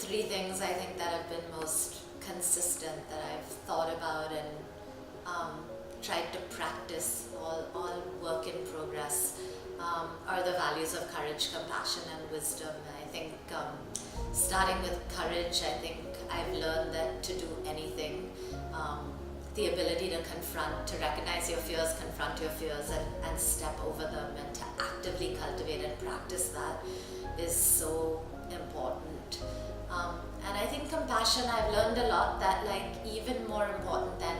three things I think that have been most consistent that I've thought about and tried to practice, all work in progress, are the values of courage, compassion, and wisdom. And I think starting with courage, I think I've learned that to do anything, the ability to confront, to recognize your fears, confront your fears, and step over them, and to actively cultivate and practice that is so important. And I think compassion, I've learned a lot that even more important than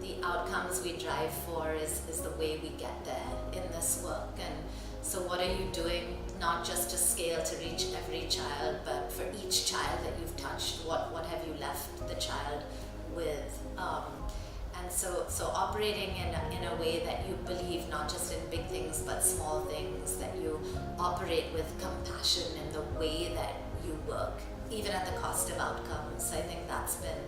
the outcomes we drive for is the way we get there in this work. And so what are you doing, not just to scale to reach every child, but for each child that you've touched, what have you left the child with? And so operating in a way that you believe not just in big things but small things, that you operate with compassion in the way that you work, even at the cost of outcomes. I think that's been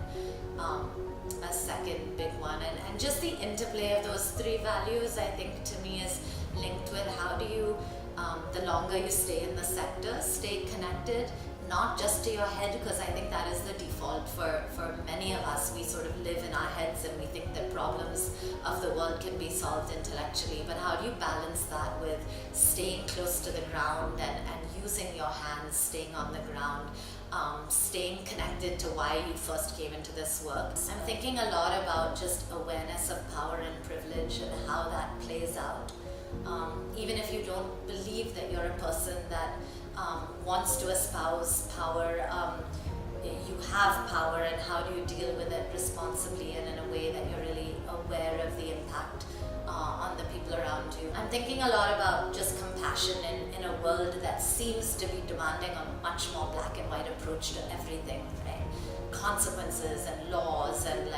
a second big one. And just the interplay of those three values, I think, to me is linked with how do you, the longer you stay in the sector, stay connected, not just to your head, because I think that is the default for many of us. We sort of live in our heads and we think that problems of the world can be solved intellectually, but how do you balance that with staying close to the ground and using your hands, staying on the ground, staying connected to why you first came into this work. I'm thinking a lot about just awareness of power and privilege and how that plays out. Even if you don't believe that you're a person that wants to espouse power, you have power, and how do you deal with it responsibly and in a way that you're really aware of the impact on the people around you. I'm thinking a lot about just compassion in a world that seems to be demanding a much more black and white approach to everything, right? Consequences and laws, and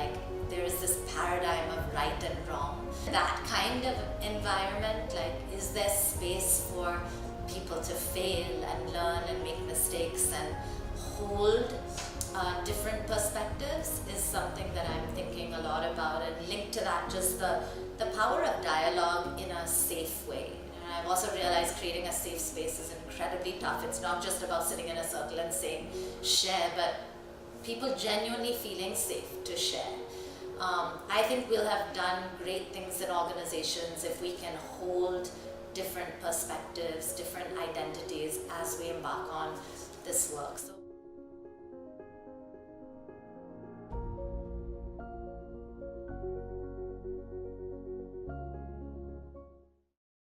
there is this paradigm of right and wrong. That kind of environment, is there space for people to fail and learn and make mistakes and hold different perspectives, is something that I'm thinking a lot about. And linked to that, just the power of dialogue in a safe way. And I've also realized creating a safe space is incredibly tough. It's not just about sitting in a circle and saying share, but people genuinely feeling safe to share. I think we'll have done great things in organizations if we can hold different perspectives, different identities as we embark on this work. So